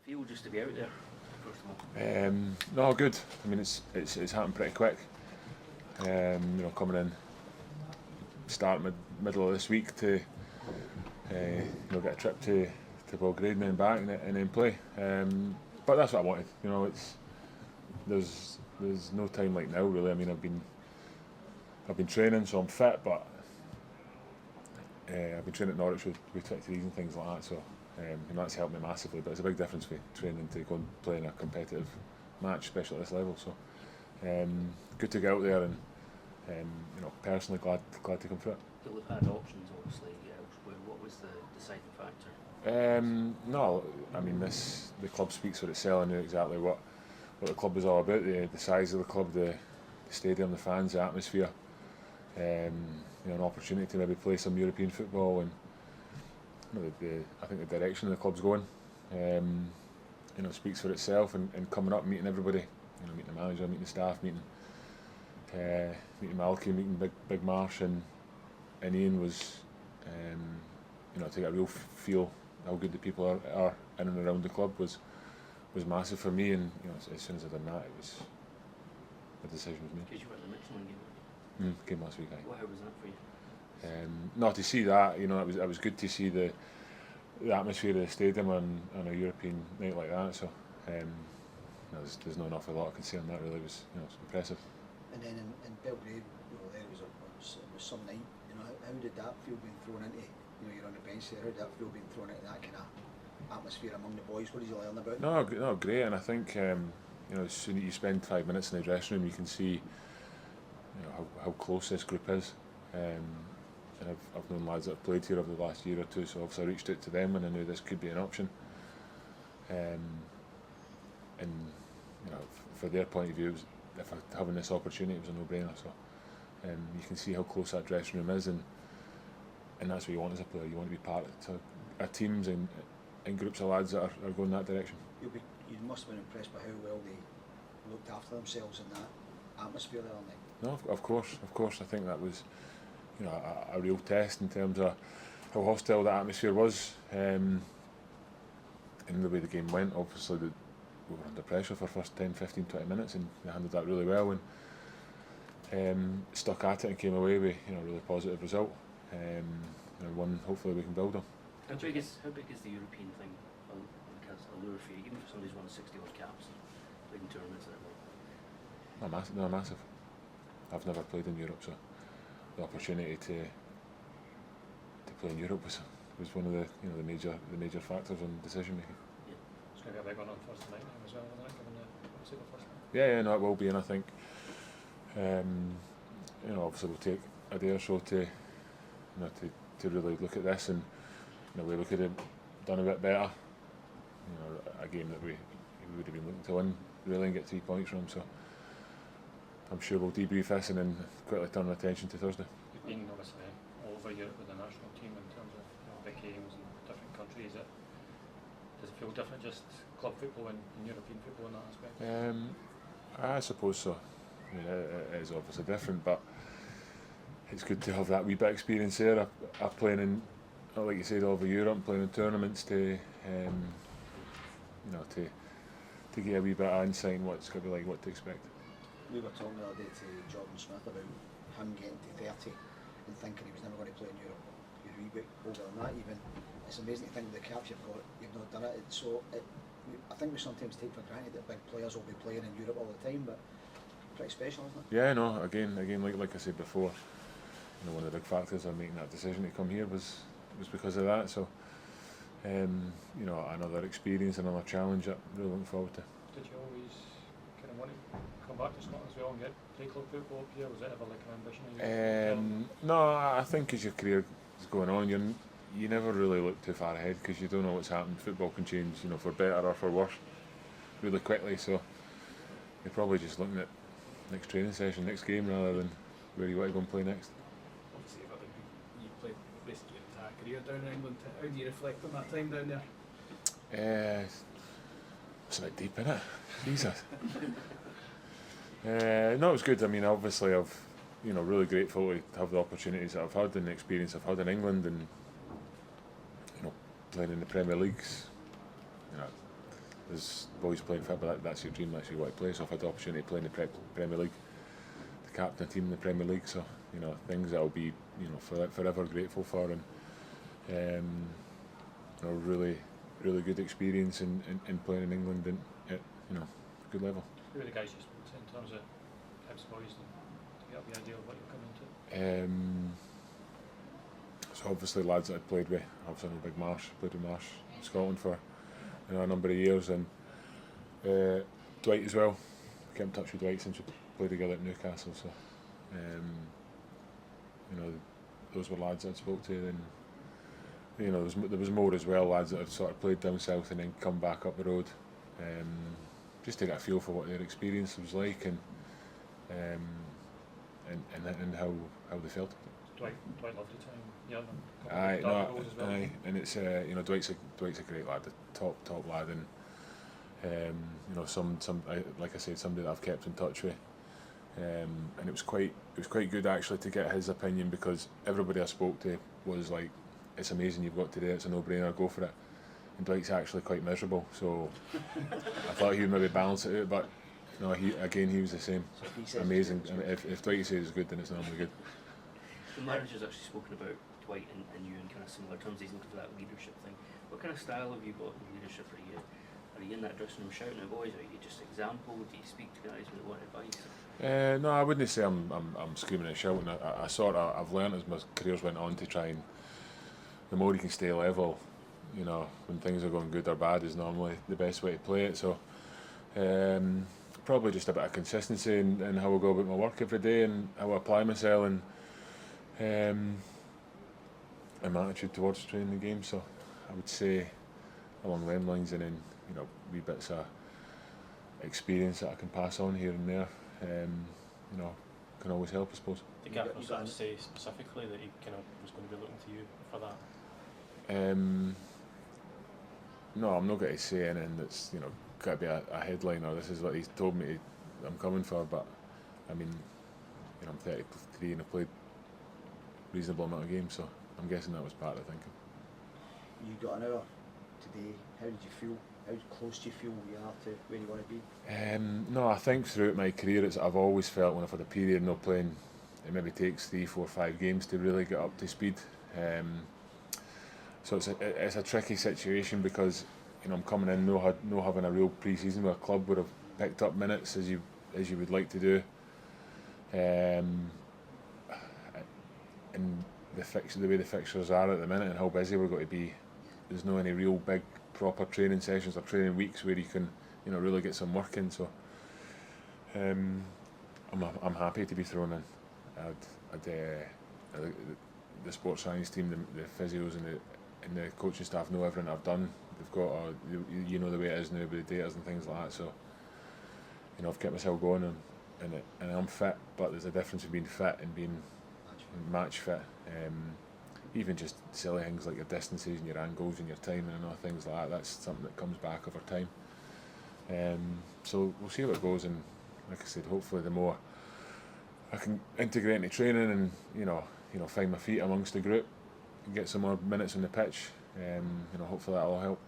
feel just to be out there, first of all? No, good. I mean, it's happened pretty quick. Coming in, start middle of this week to get a trip to Belgrade and then back and then play. But that's what I wanted. There's no time like now really. I mean, I've been training, so I'm fit, but I've been training at Norwich with 23s and things like that. So that's helped me massively. But it's a big difference for training to go and play in a competitive match, especially at this level. So good to get out there and personally glad to come through it. You'll have had options, obviously, elsewhere. What was the deciding factor? No, I mean the club speaks for itself. I knew exactly what the club was all about. The size of the club, the stadium, the fans, the atmosphere. An opportunity to maybe play some European football, and I think the direction the club's going. Speaks for itself. And coming up, meeting everybody. Meeting the manager, meeting the staff, meeting Malky, meeting Big Marsh and Ian was, to get a real feel how good the people are in and around the club was massive for me. And as soon as I done that, it was the decision was made. Because you were at the Michelin game. Came last week. How was that for you? No, to see that, it was good to see the atmosphere of the stadium on a European night like that. So, there's not an awful lot I can say on that. Really, it was impressive. And then in Belgrade, there it was some night. How did that feel being thrown into? You're on the bench there. How did that feel being thrown into that kind of atmosphere among the boys? What did you learn about? No, great. And I think as soon as you spend 5 minutes in the dressing room, you can see how close this group is. And I've known lads that have played here over the last year or two, so obviously I reached out to them and I knew this could be an option. For their point of view, having this opportunity, it was a no-brainer. So you can see how close that dressing room is, and that's what you want as a player. You want to be part of teams and groups of lads that are going that direction. You must have been impressed by how well they looked after themselves in that atmosphere there all night. No, of course. I think that was a real test in terms of how hostile that atmosphere was, and the way the game went. Obviously, we were under pressure for the first 10, 15, 20 minutes, and they handled that really well and stuck at it and came away with a really positive result. One hopefully we can build on. How big is the European thing? As a lure for you, even for somebody who's won 60 odd caps, played in tournaments and everything? No, massive. I've never played in Europe, so the opportunity to play in Europe was one of the major factors in decision making. It's going to be a big one on Thursday night as well, isn't it? Given the first night. Yeah, no, it will be, and I think obviously we'll take a day or so to really look at this, and we could have done a bit better. A game that we would have been looking to win really and get 3 points from. So I'm sure we'll debrief this and then quickly turn our attention to Thursday. You've been obviously all over Europe with the national team in terms of big games in different countries. Does it feel different, just club football and European football in that aspect? I suppose so. It is obviously different, but it's good to have that wee bit of experience there. I'm playing in, like you said, all over Europe, playing in tournaments to get a wee bit of insight in what it's going to be like, what to expect. We were talking the other day to Jordan Smith about him getting to 30 and thinking he was never going to play in Europe. You're a wee bit older than that even. It's amazing to think the caps you've got, you've not done it. I think we sometimes take for granted that big players will be playing in Europe all the time, but pretty special, isn't it? Yeah, no, again, like I said before, one of the big factors of making that decision to come here was because of that. So, another experience, another challenge that I'm really looking forward to. Did you always kind of want to come back to Scotland as well and play club football up here? Was it ever like an ambition? No, I think as your career is going on, you never really look too far ahead because you don't know what's happening. Football can change, for better or for worse, really quickly. So you're probably just looking at next training session, next game, rather than where you want to go and play next. Obviously, you played basically your entire career down in England. How do you reflect on that time down there? It's a bit deep, isn't it? Jesus. No, it was good. I mean, obviously, I've really grateful to have the opportunities that I've had and the experience I've had in England, and playing in the Premier Leagues. there's boys playing football, that's your dream, that's your what to play. So I've had the opportunity to play in the Premier League, to captain a team in the Premier League, so things that I'll be forever grateful for, and really good experience in playing in England and at good level. Who are the guys you spoke to in terms of Hibs boys, and to get the idea of what you're coming into? So obviously lads that I played with, obviously I know Big Marsh, played with Marsh in Scotland for a number of years, and Dwight as well. Kept in touch with Dwight since we played together at Newcastle, so those were lads I'd spoke to, and there was more as well, lads that had sort of played down south and then come back up the road, just to get a feel for what their experience was like, and how they felt. Dwight loved the time. Yeah, and it's Dwight's a great lad, a top lad, and like I said, somebody that I've kept in touch with, and it was quite good actually to get his opinion, because everybody I spoke to was like, it's amazing you've got today, it's a no-brainer, go for it. And Dwight's actually quite miserable, so I thought he would maybe balance it out, but no, he was the same. So amazing. I mean, if Dwight says it's good, then it's normally good. The manager's actually spoken about Dwight and you in kind of similar terms. He's looking for that leadership thing. What kind of style have you got in leadership? Are you in that dressing room shouting at boys? Are you just example? Do you speak to guys when they want advice? No, I wouldn't say I'm screaming and shouting. I've learned as my career's went on to try, and the more you can stay level, when things are going good or bad, is normally the best way to play it. So probably just a bit of consistency in how I go about my work every day, and how I apply myself, and my attitude towards training the game. So I would say along them lines, and then wee bits of experience that I can pass on here and there, can always help, I suppose. Did Gaffer sort of say specifically that he kind of was going to be looking to you for that? No, I'm not going to say anything that's got to be a headline, or this is what he's told me I'm coming for. But I mean, I'm 33 and I've played a reasonable amount of games, so I'm guessing that was part of the thinking. You got an hour today. How did you feel? How close do you feel you are to where you want to be? No, I think throughout my career, I've always felt when I've had a period not playing, it maybe takes 3, 4, 5 games to really get up to speed. So it's a tricky situation, because I'm coming in no having a real pre-season with a club where I've picked up minutes as you would like to do, and the way the fixtures are at the minute and how busy we're going to be, there's no any real big proper training sessions or training weeks where you can really get some work in. So I'm happy to be thrown in. The sports science team, the physios and the coaching staff know everything I've done. They've got the way it is now with the data and things like that. So I've kept myself going, and I'm fit. But there's a difference between being fit and being match fit. Even just silly things like your distances and your angles and your timing and all things like that. That's something that comes back over time. So we'll see how it goes, and like I said, hopefully the more I can integrate into training and find my feet amongst the group and get some more minutes on the pitch, hopefully that'll help.